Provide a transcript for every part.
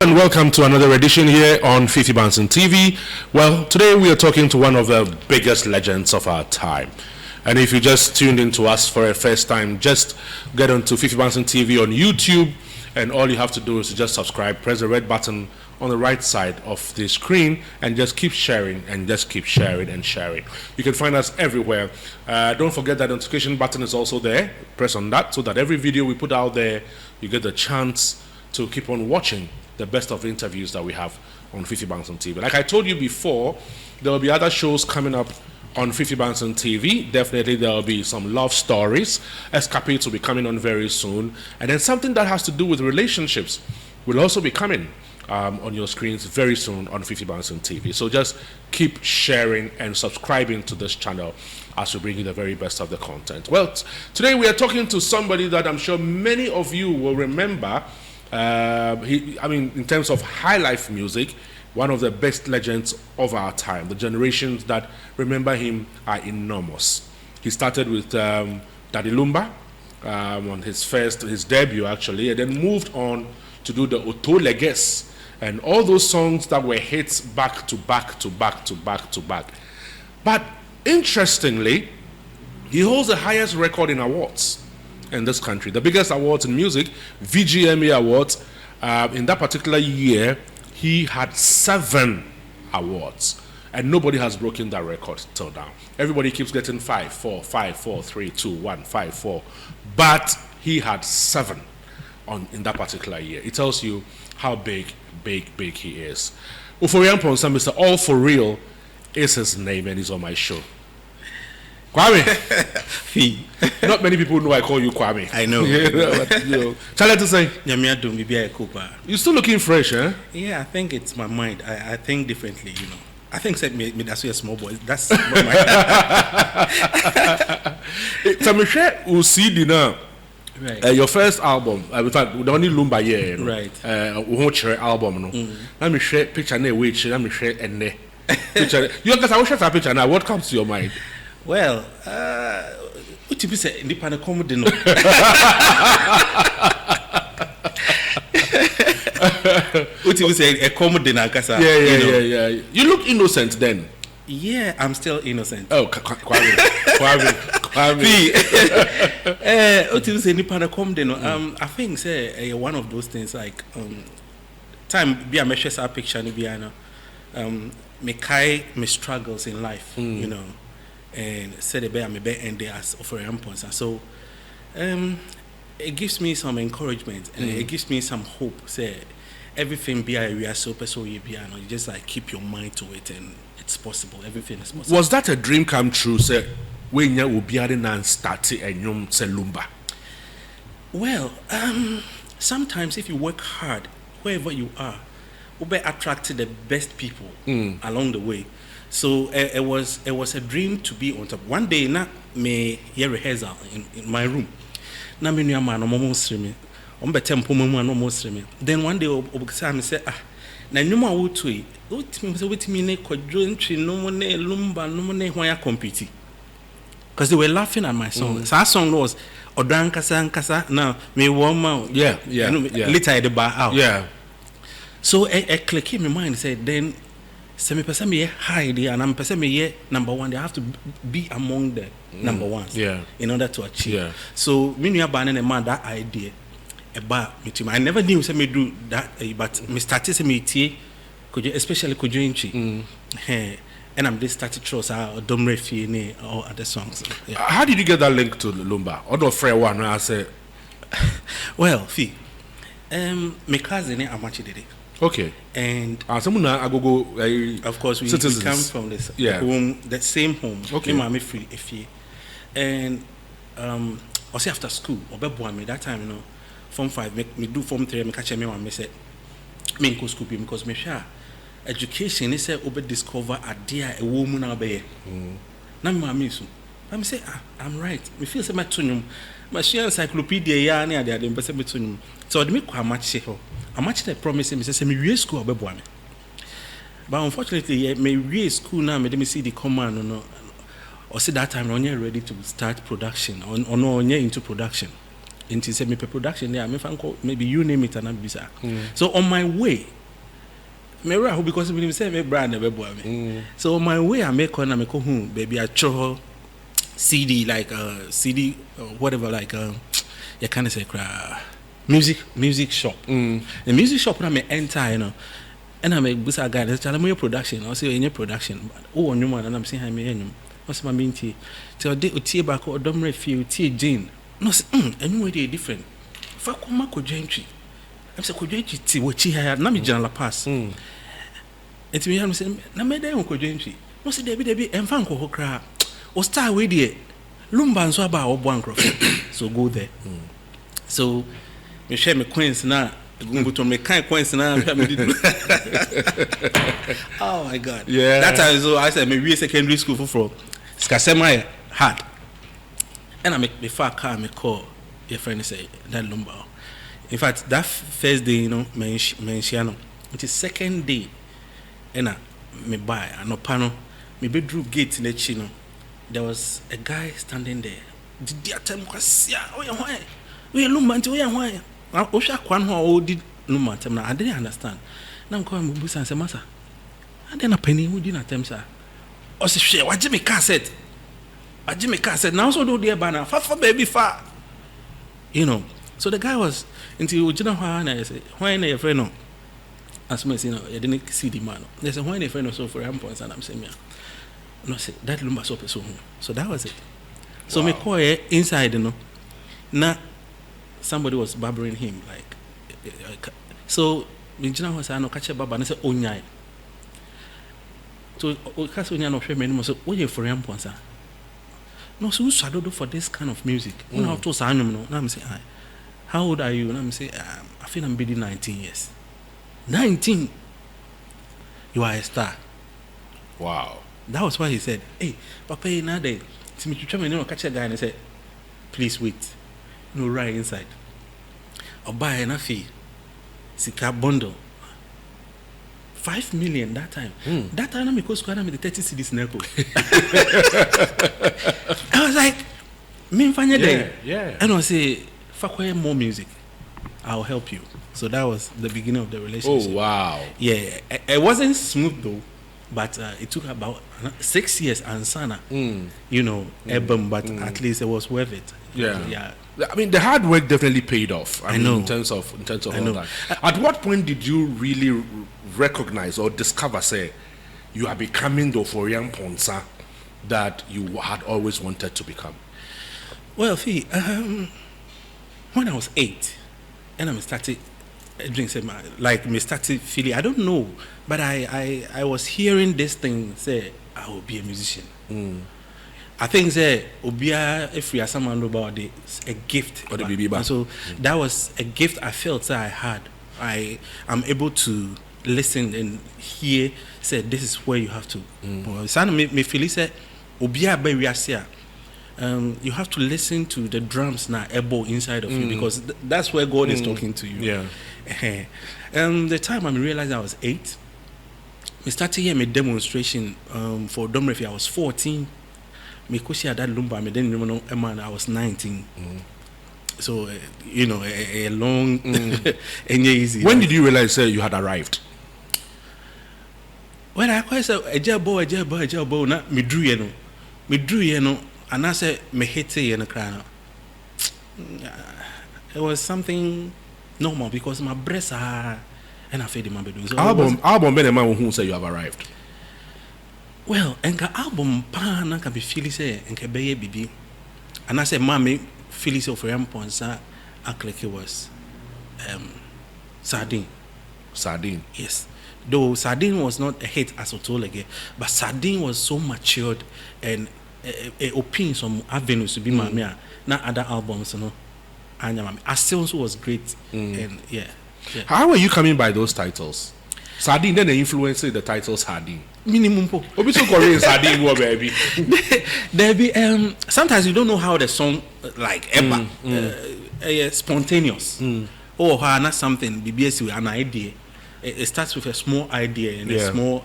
And welcome to another edition here on Fiifi Banson TV. Well, today we are talking to one of the biggest legends of our time. And if you just tuned in to us for a first time, just get onto Fiifi Banson TV on YouTube, and all you have to do is to just subscribe, press the red button on the right side of the screen, and just keep sharing and just keep sharing and sharing. You can find us everywhere. Don't forget that notification button is also there. Press on that so that every video we put out there, you get the chance to keep on watching the best of interviews that we have on Fiifi Banson TV. Like I told you before, there will be other shows coming up on Fiifi Banson TV. Definitely there will be some love stories. Escapades will be coming on very soon. And then something that has to do with relationships will also be coming on your screens very soon on Fiifi Banson TV. So just keep sharing and subscribing to this channel as we bring you the very best of the content. Well, today we are talking to somebody that I'm sure many of you will remember. In terms of Highlife music, one of the best legends of our time. The generations that remember him are enormous. He started with Daddy Lumba on his debut actually, and then moved on to do the Oto Leges and all those songs that were hits back to back to back to back to back. But interestingly, he holds the highest record in awards in this country. The biggest awards in music, VGMA Awards. In that particular year, he had 7 awards. And nobody has broken that record till now. Everybody keeps getting 5, 4, 5, 4, 3, 2, 1, 5, 4. But he had 7 in that particular year. It tells you how big he is. Ofori Amponsah, Mr. All For Real is his name, and he's on my show. Kwame. Fee. Not many people know I call you Kwame. I know. But, Charlie to say. You're still looking fresh, eh? Yeah, I think it's my mind. I think differently, I think me that's a small boy. That's my mind. Tamisha Usidi now. Right. Your first album, in fact, the only Lumba year, right? We album, no. Let me share picture ne which. Let me share and picture. You guys, I will share a picture now. What comes to your mind? Well, what you say? Independent comedy, no. What you say? A comedy, na kasa. Yeah. You look innocent then. Yeah, I'm still innocent. Oh, Kwame. What you say? Independent comedy, no. I think say one of those things like time be a measure sa picture ni be me kai me struggles in life, and said the me be end as Ofori Amponsah. So it gives me some encouragement and it gives me some hope. Say everything be a real so you just like keep your mind to it and it's possible. Everything is possible. Was that a dream come true? Say when you will be and start and you say Lumba. Well, sometimes if you work hard wherever you are, you'll be attracted the best people along the way. So it was a dream to be on top. One day, na me hear rehearsal in my room. Na me nuya man omo streaming. Ombe tempo mo man omo streaming. Then one day obukisa me say na nyuma wotu wetimi ne kwadwo ntwi no mo ne Lumba no mo ne hwan ya compete. Because they were laughing at my song. So that song was Odan Kasa now me woman. Yeah. Later at the bar out. Yeah. So I clicked in my mind said then me person me high there and I'm person me number 1. They have to be among the number ones in order to achieve. Yeah. So me new banning man that idea about me too. I never knew say me do that but me started say me tie especially Kujinchi. And I'm just started trust Dom Refi or other songs. Yeah. How did you get that link to Lumba? Or the fair one I say well, Fee. My cousin Amachi did it. Okay. And of course we come from this home, the same home. Okay. My free if and also after school or me that time form 5 make me do form 3 me catch me one me say me go school because me sure education is say obe discover idea a woman na be na me so I say I'm right me feel say my tunum my encyclopedia ya na ade ade me tunum so the me kwa match here I match the promise me say me we school obeboa me but unfortunately me we school now me see the command no or see that time on ready to start production or no into production into say me production there, me fan call maybe you name it and I'm busy. So on my way, me because me say me brand never boy me. So on my way I make on I make home baby I throw CD like CD or whatever like you can't say music shop. The music shop when I enter, you know, and I make busa guy. Let's tell me your production. I say in your production. Oh, new man, and I'm saying I'm in. What's my mean tea? So I did tea back or don't refuse tea Jane. No, anyway they different. Fuck my cogentry. I'm saying cogentry tea what she had. Now me general pass. It's me. I'm saying na me dey on cogentry. No say Debbie and fan ko kra. O start with the lumba and so about or bankrupt. So go there. So me share me coins now. Go to me kind coins now. Oh my God! Yeah. That time so I said maybe secondary school for Skasema hard. And I make before I car me call your friend say that lumber. In fact, that first day, you know, mention it is second day, and I me buy no panel, me bedroom gate in the chino. There was a guy standing there. Did the attempt was yeah, oh yeah, why? We lumber until we are why? I wish I can how did lumber attempt. I didn't understand. Now I'm calling Busa and say, Master, and then a penny who didn't attempt, sir. I said, shit, what Jimmy cassette? A Jimmy cassette. Now so do the banner, far baby far. You know. So the guy was until you know why I say, why your friend no? As me say no, you didn't see the man. They say why your friend no so for Amponsah and I'm saying yeah. No say that lumba so person. So that was it. So me call inside, you know. Now somebody was barbering him like so me jina was I no catch baba and say onyai. So because onyai no hwe me no so why your friend Amponsah? No so who shadow for this kind of music. When I to say no, now I'm say how old are you? And I'm saying, I think I'm being 19 years. 19? You are a star. Wow. That was why he said, hey, Papa, now they catch a guy and I said, please wait. No, right inside. I'll buy an fee. Sika bundle. 5 million that time. That time, because I made the 30 CDs Neko. I was like, me find day. Yeah. And I say, more music, I'll help you. So that was the beginning of the relationship. Oh wow! Yeah, it wasn't smooth though, but it took about 6 years and sana, you know, album. But at least it was worth it. Yeah. I mean, the hard work definitely paid off. I mean, in terms of all that. At what point did you really recognize or discover, say, you are becoming the Ofori Amponsah that you had always wanted to become? Well, when I was 8, and I started drinking, like me started feeling, I don't know, but I was hearing this thing say I will be a musician. I think say obia if we are someone about it, a gift. And so that was a gift I felt that I had. I am able to listen and hear. Say this is where you have to. Me feel say obia be we are. You have to listen to the drums now, elbow inside of you, because that's where God is talking to you. Yeah. The time I realized I was 8, we started hearing a demonstration for Domrefi. I was 14. Me kushi that lumba. Me then know man. I was 19. So you know, a long and easy. When did you realize you had arrived? When I quite said a jabo, not me drew you know. And I said, me hate in a crown. It was something normal because my breasts are and I feel the man be doing. So album many man who say you have arrived. Well, and the album pan can be feeling say and can be baby. And I said, Mommy, Phyllis of Amponsah act like it was Sardine. Sardine. Yes. Though Sardine was not a hit as told again, but Sardine was so matured and opinion some avenues to be mamia, not other albums, you know. And Aston's was great, and yeah. How are you coming by those titles? Sardine, then the influence the title Sardine. Minimum po. Obiso Korean Sardine, what baby? There be sometimes you don't know how the song like ever spontaneous. Or not something BBS with an idea. It starts with a small idea and a small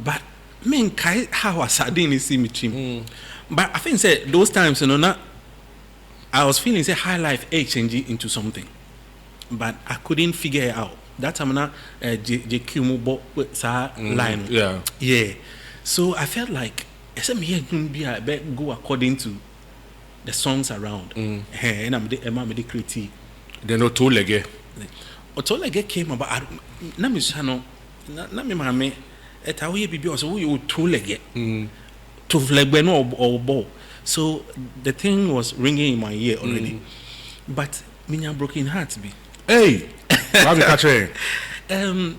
but men how a Sardine is see me trim. But I think say those times, you know, not I was feeling say Highlife changing into something, but I couldn't figure it out. That time na JQ mo line. Yeah. So I felt like I said me here go according to the songs around. And I'm the critique. Then Otolege. Otolege came about. Na me chano. Na me mame. Eta we bibi also we Otolege. To flegbe no or ball. So the thing was ringing in my ear already. But minya broken heart be. Hey, let me catch it. And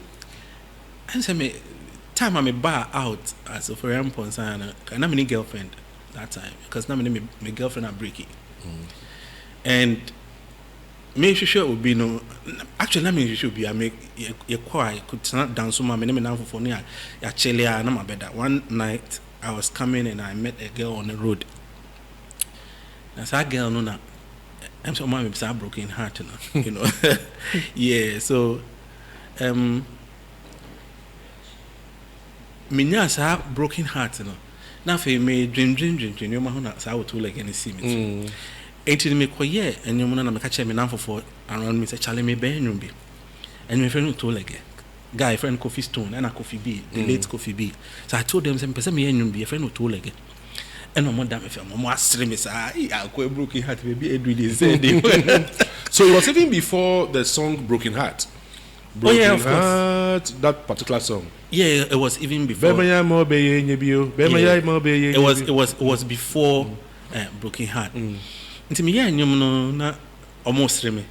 say me time I'm a bar out as Ofori Amponsah and I'm a girlfriend that time because now my girlfriend are breaking. And me sure would be no actually I mean should be I make you quiet could not dance so my name now for near ya chile and my bed. One night I was coming and I met a girl on the road. That's that girl no na I'm so mommy a broken heart you know. Yeah, so minya sa broken heart no. Na fe me dream you ma ho sa woto like any see me. Enti me koye enyum na me ka che me nan for around me say chale me be enyum bi. And my friend to like guy friend Coffee Stone and a Coffee B, the late Coffee B. So I told them some person me enyum bi a friend to like and no more damn if I'm more stream is I go broken heart maybe Edwin said. So it was even before the song Broken Heart. Broken Heart, that particular song. Yeah, it was even before. It was before Broken Heart. Until me na almost me.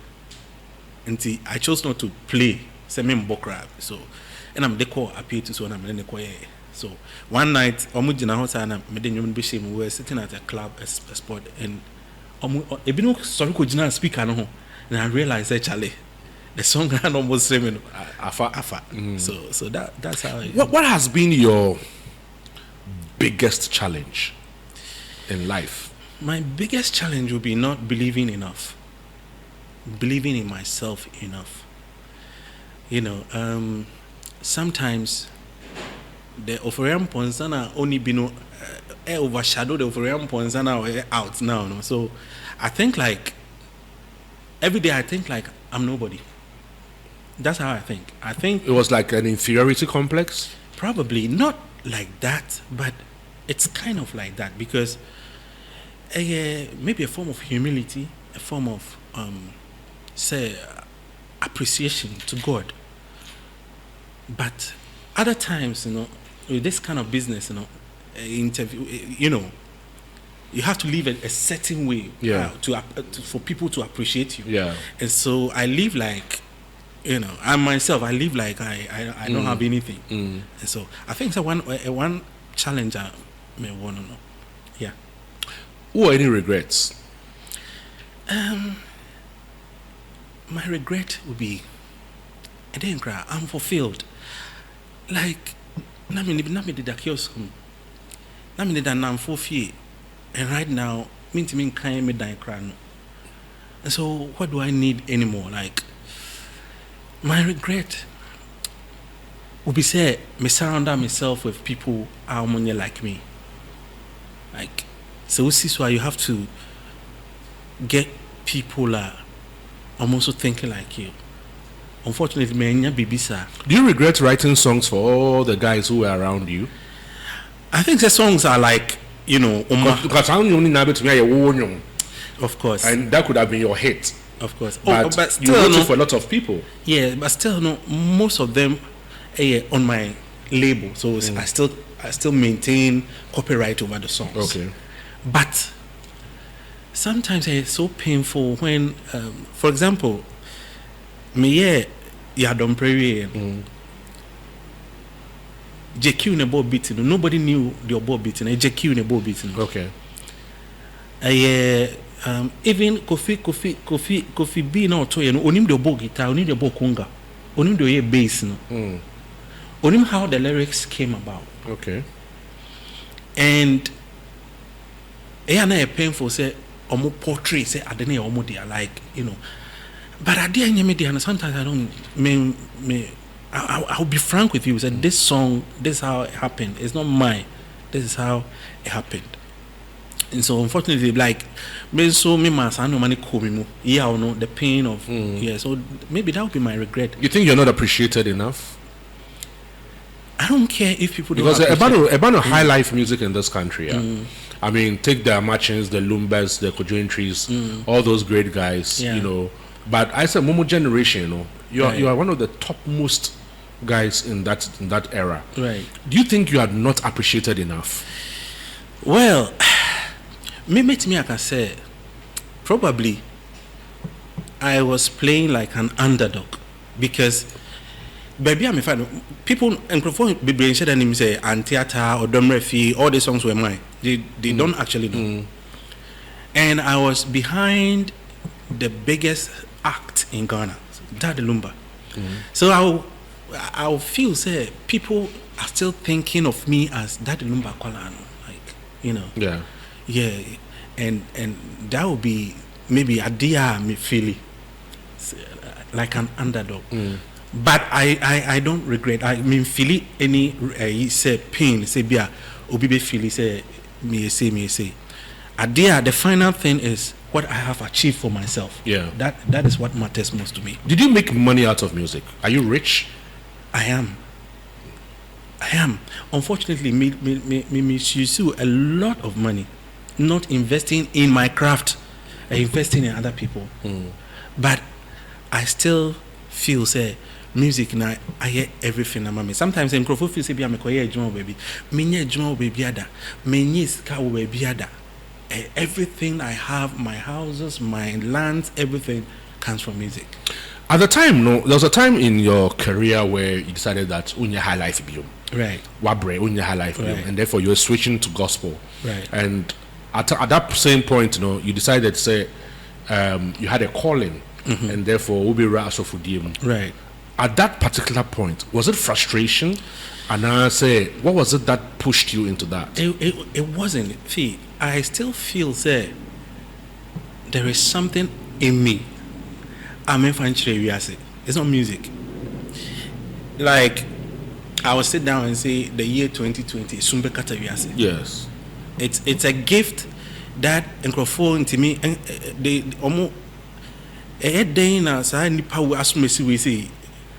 Until I chose not to play semi bokra. So and I'm decor appeal to so and I'm in the choir. So one night, we were sitting at a club, a spot, and speaker, and I realized actually the song had almost same Afa. So that's how. What has been your biggest challenge in life? My biggest challenge would be not believing enough, believing in myself enough. You know, sometimes the Ofori Amponsah only been overshadow the Ofori Amponsah out now. No? So I think like every day I think like I'm nobody. That's how I think. I think it was like an inferiority complex. Probably not like that, but it's kind of like that because maybe a form of humility, a form of say appreciation to God. But other times, you know, with this kind of business, you know, interview, you know, you have to live a certain way for people to appreciate you. Yeah. And so I live like, you know, I myself, I live like I don't have anything. And so I think it's one challenge I may want to know. Yeah. Or any regrets? My regret would be, I didn't cry. I'm fulfilled. Like, nami did a kiosk. Nami did an Fiifi. And right now, me can't me die crying. And so, what do I need anymore? Like, my regret would be say, me surround myself with people how many like me. Like, so this is why you have to get people almost thinking like you. Unfortunately, do you regret writing songs for all the guys who were around you? I think the songs are like, you know, because I'm only able to be a warning. Of course. And that could have been your hit. Of course. But still, you wrote it for a lot of people. Yeah, but still, no, most of them on my label. So I still maintain copyright over the songs. Okay. But sometimes it's so painful when, for example, me Yadom Prairie JQ in a ball beating. Nobody knew the ball beating. JQ in a ball beating. Okay. Even Kofi B now to you know onim the ball guitar, onim the ball conga, onim the bass no. Onim how the lyrics came about. Okay. And na painful say omo portray say adene omo they are like, you know. But I didn't media and sometimes I don't I'll be frank with you. Said this song, this is how it happened. It's not mine. This is how it happened. And so unfortunately, like me must I know money yeah, or no, the pain of so maybe that would be my regret. You think you're not appreciated enough? I don't care if people don't because appreciate about high life music in this country. I mean, take the Amachins, the Lumbas, the Kojointries, all those great guys, you know. But I said, Momo generation, you know, you are one of the topmost guys in that era. Right. Do you think you are not appreciated enough? Well, maybe to me, I can say, probably, I was playing like an underdog because, baby, I'm a fan. People and be brain shed and say Antiata or Domrefi, all the songs were mine. They don't actually know. And I was behind the biggest act in Ghana, Daddy Lumba. So I'll feel say people are still thinking of me as Daddy Lumba Kwalano, like, you know. Yeah. And that would be maybe a dear me feeling like an underdog. But I don't regret. I mean, feel any say pain, say bia obibe feel say me say. Adia, the final thing is what I have achieved for myself. Yeah. That is what matters most to me. Did you make money out of music? Are you rich? I am. Unfortunately, me misuse a lot of money, not investing in my craft, investing in other people. But I still feel say music now I hear everything I'm me. Sometimes in Crawford feel say be am a drum baby. Me drum baby ada. Me ska baby ada. Everything I have, my houses, my lands, everything comes from music. At the time, there was a time in your career where you decided that unya high life biom. Right. Wabre unya high life biom, and therefore you were switching to gospel. Right. And at that same point, you decided to say you had a calling, and therefore will be rasofudim. Right. At that particular point, was it frustration? And I say, what was it that pushed you into that? It wasn't. See, I still feel say there is something in me. It's not music. Like I will sit down and say the year 2020 Sumbekata Wiase. Yes. It's a gift that microphone to me and they almost a day na say nipa we asumesi we say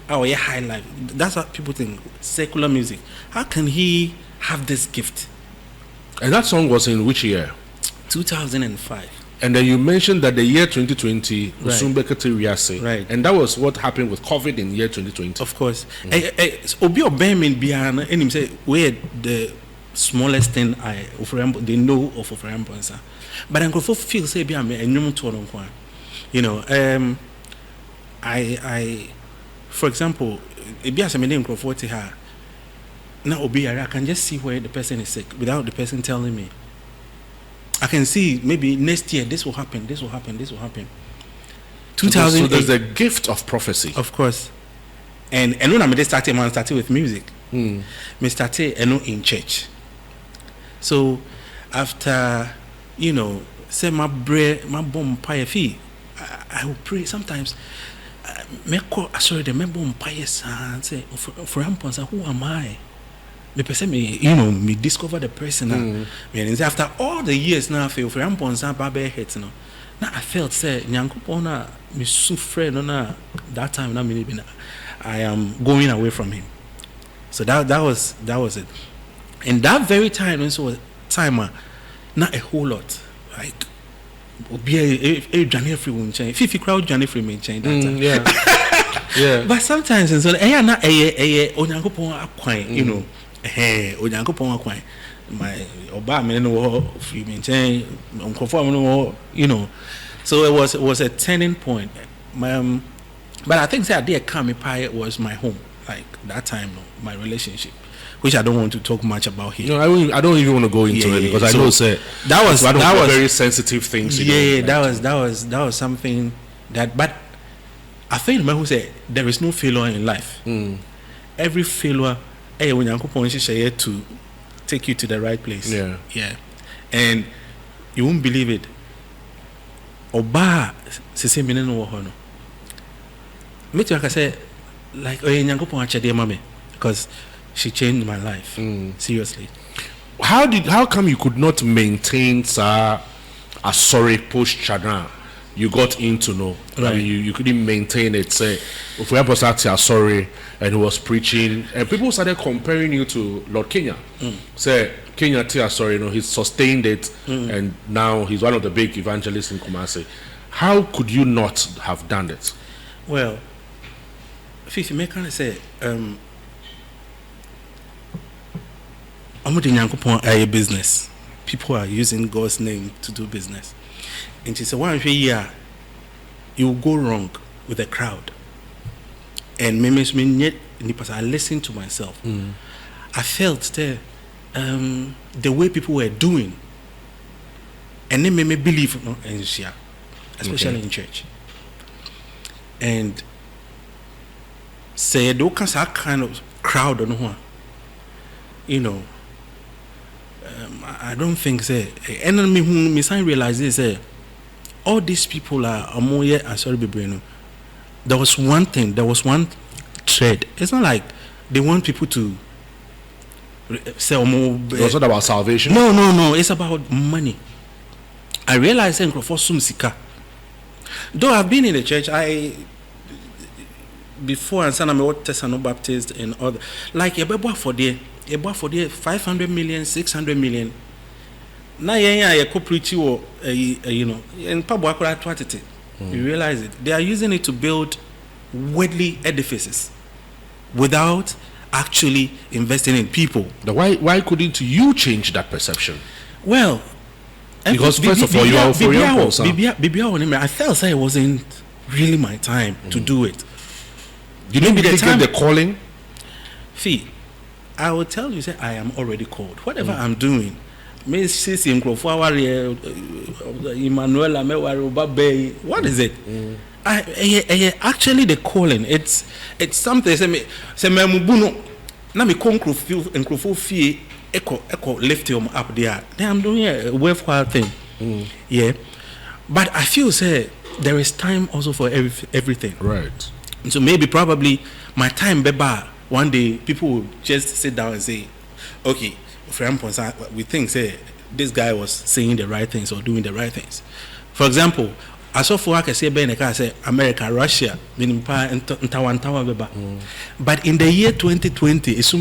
oh yeah high life. That's what people think. Secular music. How can he have this gift? And that song was in which year? 2005. And then you mentioned that the year 2020 was Right. Right. And that was what happened with COVID in year 2020. Of course. Obi Obemin Biana and him say where the smallest thing they know of Ofori Amponsah. But I feel say be am enyum to no kwa. You know, I for example, ebi asem name Crawford to her. Now Obi I can just see where the person is sick without the person telling me. I can see maybe next year this will happen. 2008. So there's the gift of prophecy. Of course. And when I started with music. Me started in church. So after say my bomb pie fee, I will pray sometimes. Me bomb pie say for Amponsah, who am I? Me person me discover the person and after all the years now I feel for Amponsah babe hit now I felt say nyankopon na me suffer no na that time na me I am going away from him. So that was it. And that very time also time not a whole lot like be a journey free one chain Fiifi crowd journey free me chain that time. Yeah. But sometimes so na onyankopon akwan onyankopon akwan my oba me no free maintain uncomfortable so it was a turning point. But I think that day Kami Pai was my home like that time my relationship, which I don't want to talk much about here. No, I don't even want to go into it because I know that was very sensitive things. That was something that. But I think man who said there is no failure in life. Every failure, when you to take you to the right place. Yeah, and you won't believe it. Oba sese mine no hono. Me too I say like nyankopon achede mame because she changed my life. Seriously. how come you could not maintain a sorry post channel? You got into know. Right. I mean, you couldn't maintain it. Say, if we have a sorry, and he was preaching, and people started comparing you to Lord Kenya. Say Kenya tia sorry, he's sustained it, and now he's one of the big evangelists in Kumasi. How could you not have done it? Well, Fiifi, me kind of say, a business. People are using God's name to do business. And she said, one year, you will go wrong with the crowd. And I listened to myself. I felt the way people were doing, and they made me believe in Shia, especially in church. And say, there was that kind of crowd on one. I don't think and then me realize this all these people are more sorry be there was one thread. It's not like they want people to say more. It's not about salvation. No, it's about money. I realize for some sika. Though I've been in the church, before and son I'm a Tesano Baptist and other like for the 500 million, 600 million. Now, you preach you and public. You realize it. They are using it to build worldly edifices without actually investing in people. Why couldn't you change that perception? Well, because first of all, you are Ofori Amponsah. I felt it wasn't really my time to do it. You didn't really get the calling? Fee, I will tell you, I am already called. Whatever I'm doing, what is it? Actually, the calling. It's something. Say me na me fee echo lift him up there. Then I'm doing a worthwhile thing. Yeah, but I feel there is time also for everything. Right. So maybe probably my time beba. One day people will just sit down and say, okay, Ofori Amponsah, we think this guy was saying the right things or doing the right things. For example, I saw for I say America, Russia, but in the year 2020, it's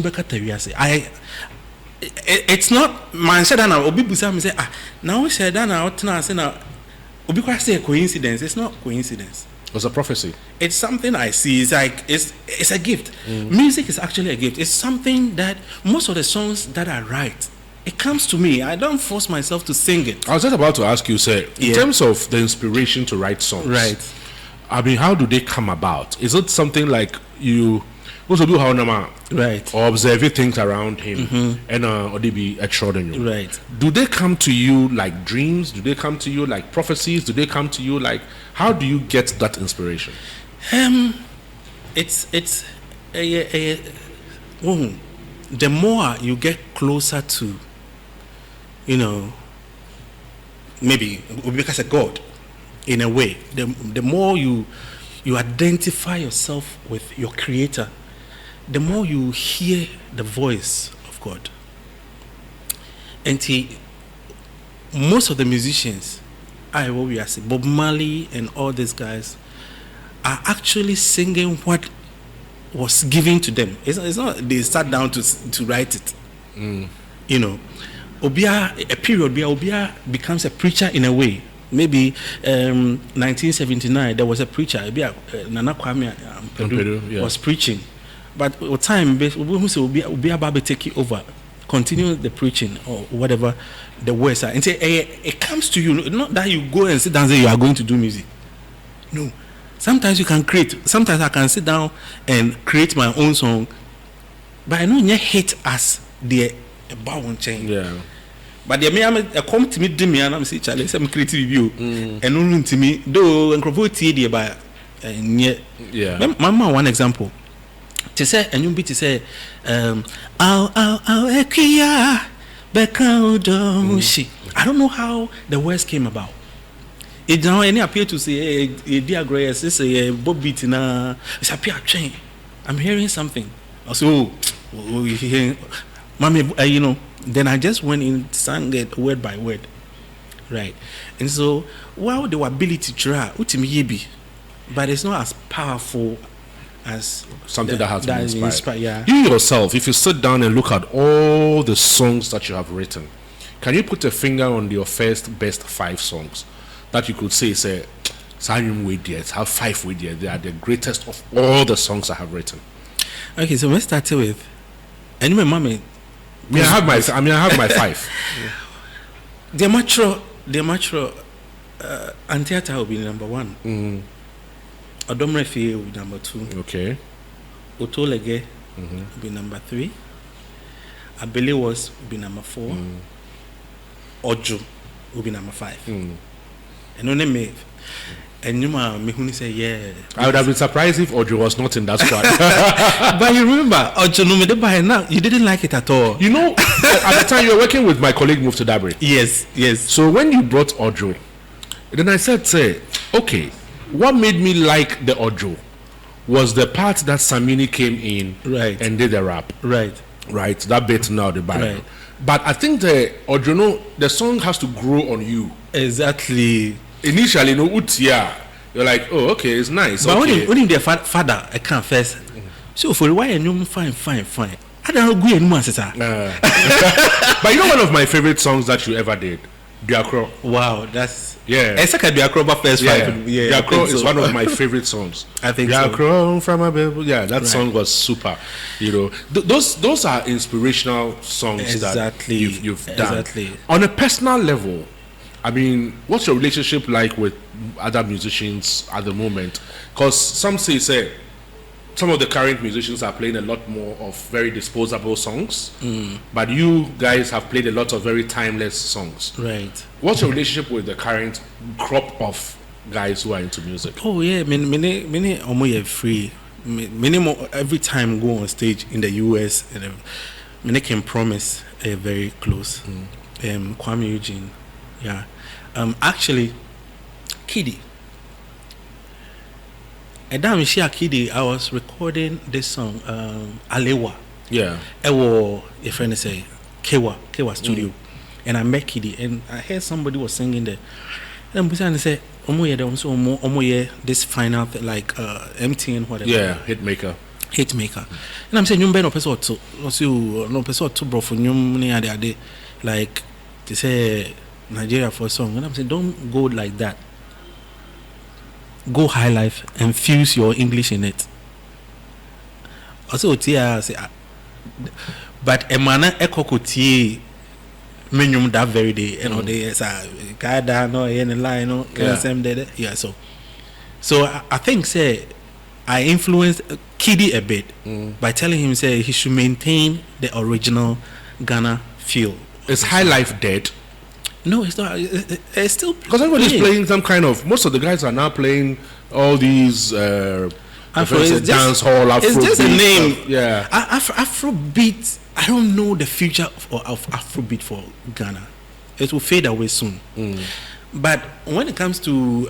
not man said that Obi Busam say now we said that now say now Obi say a coincidence. It's not coincidence. It was a prophecy. It's something I see. It's like it's a gift. Music is actually a gift. It's something that most of the songs that I write, it comes to me. I don't force myself to sing it. I was just about to ask you, in terms of the inspiration to write songs, right? I mean, how do they come about? Is it something like you also do how right, or observe things around him, and or they be extraordinary? Right. Do they come to you like dreams? Do they come to you like prophecies? Do they come to you like? How do you get that inspiration? It's the more you get closer to, maybe because of God, in a way, the more you identify yourself with your Creator, the more you hear the voice of God. And most of the musicians, Bob Marley and all these guys, are actually singing what was given to them. It's not they sat down to write it. Obia, a period where Obia becomes a preacher in a way. Maybe 1979 there was a preacher, Nana Kwame Ampedu, was preaching, but with time Obia Babe take it over, continue the preaching or whatever the words are, and say it comes to you. Not that you go and sit down and say you are going to do music. No. Sometimes you can create. Sometimes I can sit down and create my own song, but I know you hate us the about change. Yeah. But the me come to me do me and I'm say Charlie some creative review and no to me though and propose by yeah. Mama one example. To say and you be to say ekia beka she. I don't know how the words came about. It now any appear to say dear grace this a bob beat na it's appear chain. I'm hearing something. Also you hear mommy Then I just went in, sang it word by word, right? And so, while the ability to try, but it's not as powerful as something that has been inspired. Yeah. You yourself, if you sit down and look at all the songs that you have written, can you put a finger on your first best 5 songs that you could say, Simon Wadiet, have 5 Wadiet, they are the greatest of all the songs I have written? Okay, so let's start with, and my mommy. I have my 5. The mature, Antiata will be number 1. Odomrefi will be number 2. Okay. Otolege will be number 3. Abele was will be number 4. Ojo will be number 5. And only me. And you me say, yeah. I would have been surprised if Ojo was not in that squad. But you remember, Ojo no me by now, you didn't like it at all. You know, at the time you were working with my colleague Mufti Dabri. Yes. So when you brought Ojo, then I said, okay, what made me like the Ojo was the part that Samini came in and did the rap. Right. That bit now the Bible. Right. But I think the Ojo, the song has to grow on you. Exactly. Initially, you're like, oh, okay, it's nice. But okay. when the father, I can't first. So for why you fine. I don't agree anymore, sister. But you know one of my favorite songs that you ever did, Diakro. Wow, that's It's like a Diakro first 5. Diakro is one of my favorite songs. I think Diakro from a baby. Yeah, that song was super. You know, those are inspirational songs that you've done. Exactly. On a personal level, I mean, what's your relationship like with other musicians at the moment? Because some say some of the current musicians are playing a lot more of very disposable songs, but you guys have played a lot of very timeless songs. Right. What's your relationship with the current crop of guys who are into music? Oh yeah, many almost free. Many more every time go on stage in the US, and many can promise a very close. Kwame Eugene. Yeah. Actually, Kidi. And then Kidi, I was recording this song, Alewa. Yeah. Ewo, a friend say, Kewa Studio. And I met Kidi, and I heard somebody was singing there. And I said, this final thing, like MTN, whatever. Yeah, Hitmaker. And I'm saying, you no person to bro for you, like, they say, Nigeria for a song. And I'm saying, don't go like that. Go Highlife and fuse your English in it. Also, but a man echo could menu that very day, and all day, so I think I influenced Kidi a bit by telling him he should maintain the original Ghana feel. Is Highlife dead? No, it's not. It's still because everybody's playing some kind of. Most of the guys are now playing all these dance hall Afrobeat. It's just a name. Yeah. Afrobeat. I don't know the future of Afrobeat for Ghana. It will fade away soon. But when it comes to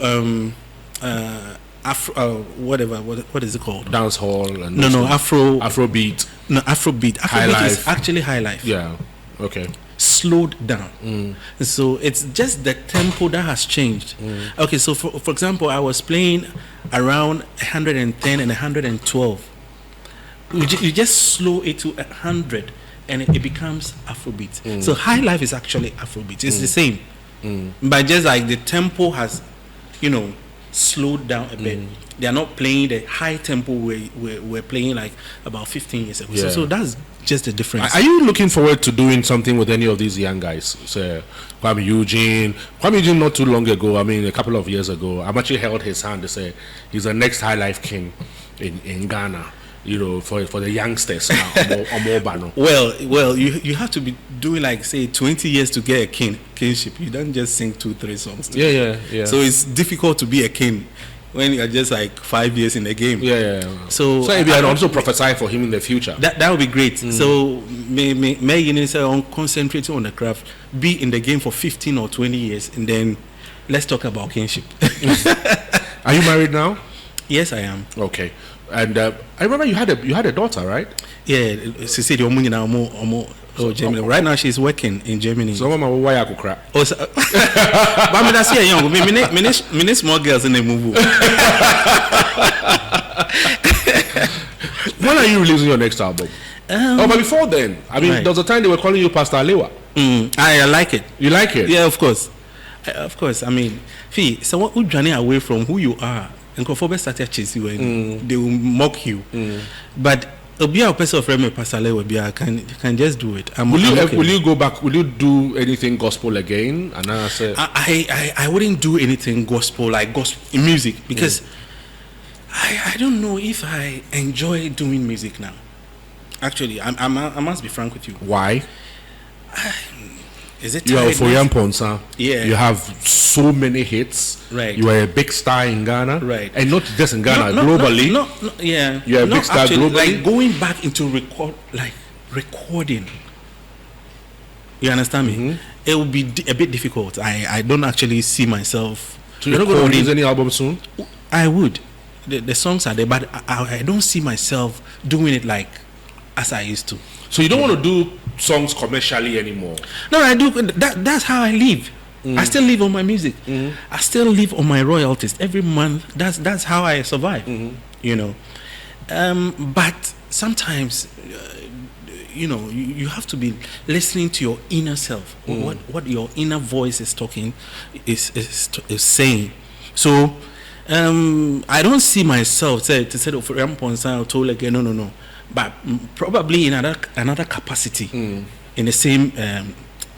what is it called? Dance hall and Afrobeat. No, Afrobeat. Afrobeat is actually Highlife. Yeah. Okay. Slowed down. So it's just the tempo that has changed. Okay, so for example, I was playing around 110 and 112. You just slow it to 100 and it becomes Afrobeat. So Highlife is actually Afrobeat. It's the same. But just like the tempo has, slowed down a bit. They are not playing the high tempo we're playing like about 15 years ago. So that's just the difference. Are you looking forward to doing something with any of these young guys? So Kwame Eugene not too long ago, a couple of years ago, I actually held his hand to say he's the next Highlife king in Ghana, for the youngsters now. Well, you have to be doing like say 20 years to get a kingship. You don't just sing 2-3 songs. Yeah. So it's difficult to be a king when you're just like 5 years in the game. So maybe I'd also prophesy for him in the future. That would be great. So may on concentrating on the craft, be in the game for 15 or 20 years, and then let's talk about kingship. Are you married now? Yes, I am. Okay. And I remember you had a daughter, right? Yeah, she said Oh, Germany. Right now she's working in Germany. So mama why I could cry. Oh, so, but me that's here young. Me small girls in the movie. When are you releasing your next album? But before then, I mean, there was a time they were calling you Pastor Alewa. I like it. You like it? Yeah, of course. Of course. I mean, someone who journey away from who you are and conform start to chase you and they will mock you. But be a person of friend Pastor Alewa, can just do it. Will you go back? Will you do anything gospel again? And I say I wouldn't do anything gospel like gospel music because I don't know if I enjoy doing music now. Actually, I must be frank with you. Why? Is it you are Ofori Amponsah? Yeah. You have so many hits. Right. You are a big star in Ghana. Right. And not just in Ghana, globally. No, yeah. You are a big star globally. Like going back into recording. You understand me? It will be a bit difficult. I don't actually see myself. So you're not going to release any album soon? I would. The songs are there, but I don't see myself doing it like as I used to. So you don't want to do songs commercially anymore? No, I do. That's how I live. I still live on my music. I still live on my royalties every month. That's how I survive. You know, but sometimes, you have to be listening to your inner self. What your inner voice is talking is saying. So. I don't see myself to say Ofori Amponsah or told again no, but probably in another capacity in the same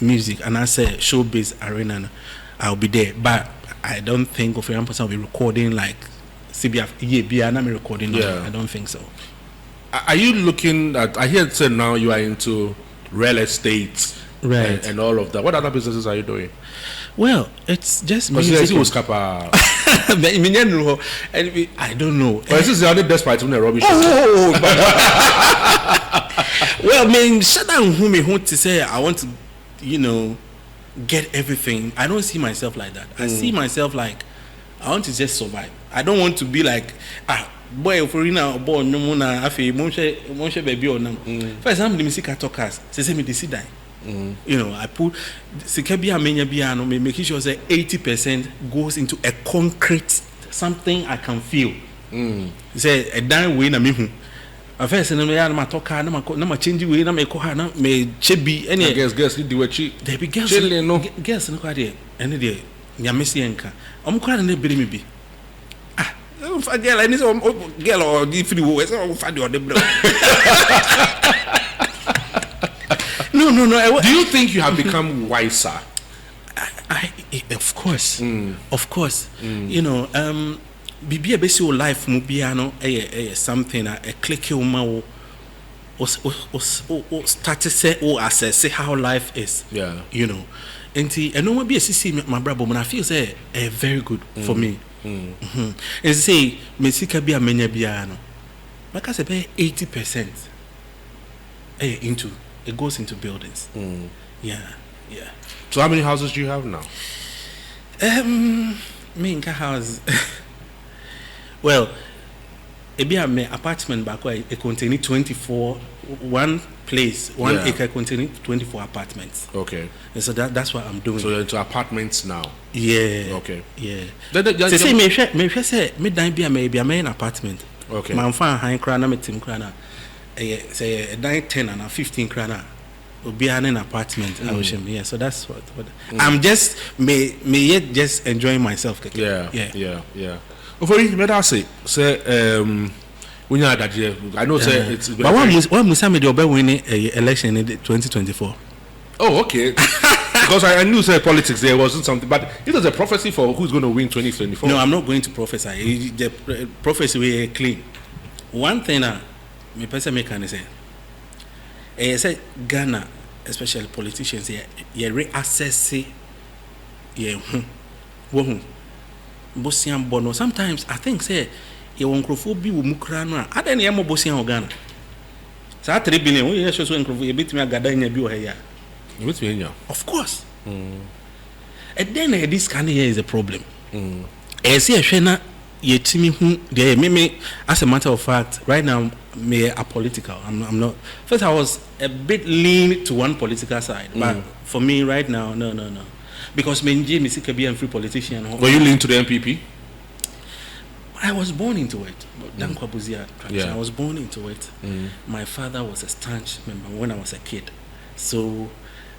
music, and I say showbiz arena, I'll be there. But I don't think Ofori Amponsah will be recording like CBF. I'm recording. Yeah. I don't think so. Are you looking at? I hear it said now you are into real estate, right, and all of that. What other businesses are you doing? Well, it's just music. I don't know. Well, this is the only despite when rubbish. Well, man, shut down who me want to say I want to, get everything. I don't see myself like that. I see myself like I want to just survive. I don't want to be like boy Ofori na boy no mo na afi mo hwe baby onam. For example, the music talkers say me dey die. I put Sikabia Menya Biano, making sure that 80% goes into a concrete something I can feel. Say a dying way na me. I first and I talk na change way na me koha na me chebi any guess you do chi. There be girls no girls no kwade any there nyamesi enka. Omkra na be me bi. For girl I need girl or the free wo so for the bro. No. Do you think you have become wiser? Of course. Of course. Bibi ebesi o life mu bia no something a click you ma o start to say assess how life is. Yeah. Enti eno ma bi asisi my brabo man I feel say very good for me. And say me sika bia menya bia no. Maka say 80% into it goes into buildings. Yeah. So how many houses do you have now? Me in house. Well, be a apartment back where it containing 24 one place, one acre containing 24 apartments. Okay. And so that's what I'm doing. So you're into apartments now. Yeah. Okay. Yeah. Say me say me dine be a main apartment. Okay. My fan high crana me team crana. Say 9, 10 and 15 krana will be an apartment. Yeah, so that's what I'm just me yet just enjoying myself. Yeah. Ofori, me that say when you had that I know say it's but when Musa made the winning election in 2024. Oh, okay. Because I knew say politics there wasn't something, but it was a prophecy for who's going to win 2024. No, I'm not going to prophesy. The prophecy we clean. One thing me person me can say say Ghana, especially politicians here reassess Bosian Bono. Sometimes I think say you won't bi wo mukra no a then you Bosian Ghana. Sa 3 billion we hear so nkrofo e betimi agada nya bi o here. You betimi nya. Of course. And then this kind of here is a problem. Say hwe na me as a matter of fact, right now me a political. I'm not. First, I was a bit lean to one political side, but for me right now, no. Because me can be a free politician. Were you lean to the MPP? I was born into it. I was born into it. My father was a staunch member when I was a kid, so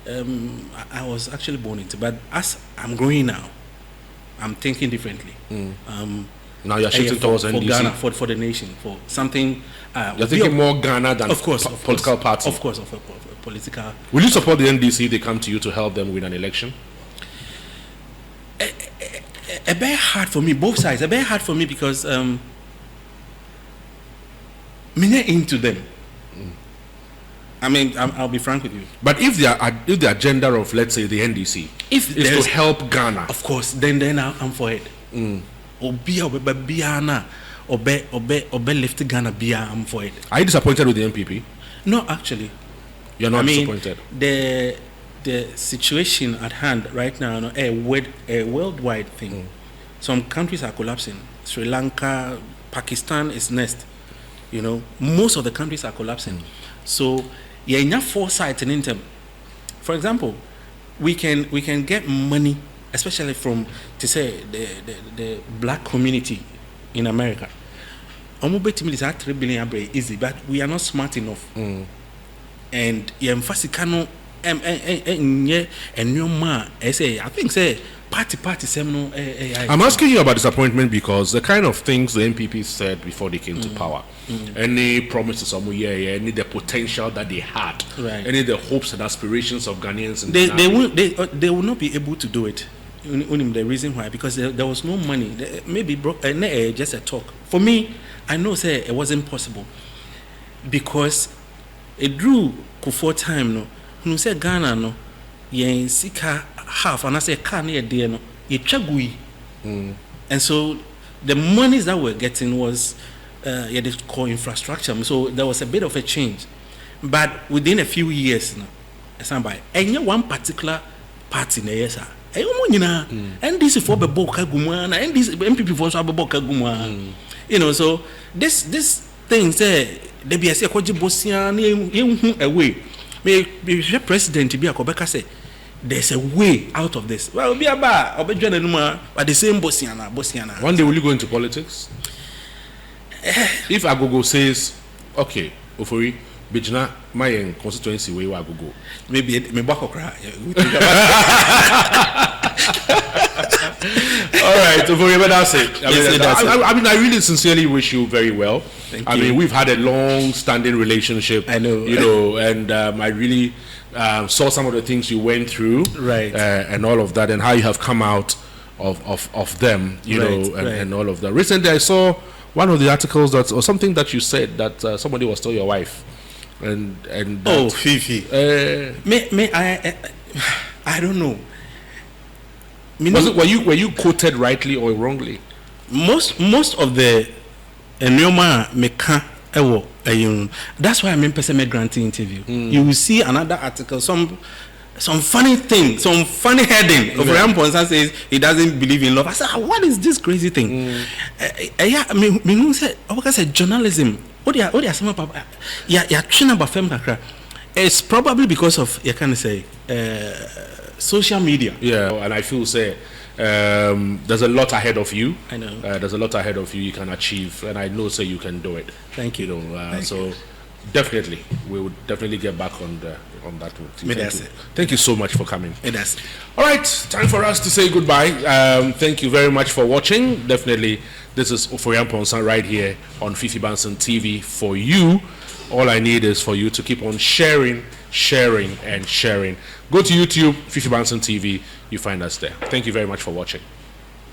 I was actually born into. But as I'm growing now, I'm thinking differently. Now you're shifting towards for NDC. Ghana, for the nation, for something. You're thinking more Ghana than political party. Of course, of a political. Will you support the NDC if they come to you to help them win an election? A bit hard for me, both sides. A bit hard for me because me not into them. I mean, I'll be frank with you. But if the agenda of, let's say, the NDC is to help Ghana, of course, then I'm for it. Obe left Ghana bia, I'm for it. Are you disappointed with the MPP? No, actually. You're not disappointed? The situation at hand right now, a worldwide thing. Some countries are collapsing. Sri Lanka, Pakistan is next. Most of the countries are collapsing. So, enough foresight in them. For example, we can get money, especially from, to say, the black community in America. Almost is at 3 billion easy, but we are not smart enough. And I think say party seminal. I'm asking you about disappointment because the kind of things the MPP said before they came to power, any promises of any the potential that they had, any the hopes and aspirations of Ghanaians, they will not be able to do it. The reason why, because there was no money. Maybe just a talk. For me, I know say it wasn't possible because it drew for time no. Who said Ghana no yen sika half and I say car near there no ye chagui. And so the monies that we're getting was they call infrastructure. So there was a bit of a change. But within a few years now, and one particular party na yes and this is for the boka gumana and this MPP for so boka gumana. So this thing say they be say kwaji bosia away. May president be a Quebec say there's a way out of this. Well, be a bar or be but the same Bosiana. One day will you go into politics? If Agogo says, okay, Ofori, Bijna, my constituency where I go. Maybe me back cry. All right, Ofori, but that's it. I mean, I really sincerely wish you very well. Thank you. Mean, we've had a long-standing relationship. I know, and I really saw some of the things you went through, right, and all of that, and how you have come out of them, and all of that. Recently, I saw one of the articles or something that you said that somebody was still your wife, and Fiifi. I don't know. Were you quoted rightly or wrongly? Most of the that's why I mean person granting interview. You will see another article, some funny thing, some funny heading. Ofori Amponsah says he doesn't believe in love. I said, what is this crazy thing? I mean, say journalism. What they are some about? Yeah, training about film kakra. It's probably because of you can say social media. Yeah, and I feel say there's a lot ahead of you. I know. There's a lot ahead of you can achieve, and I know say you can do it. Thank you. Thank you. Definitely, we would definitely get back on that one. Thank you so much for coming. All right, time for us to say goodbye. Thank you very much for watching. Definitely, this is Ofori Amponsah right here on Fiifi Banson TV for you. All I need is for you to keep on sharing. Go to YouTube, Fiifi Banson TV. You find us there. Thank you very much for watching.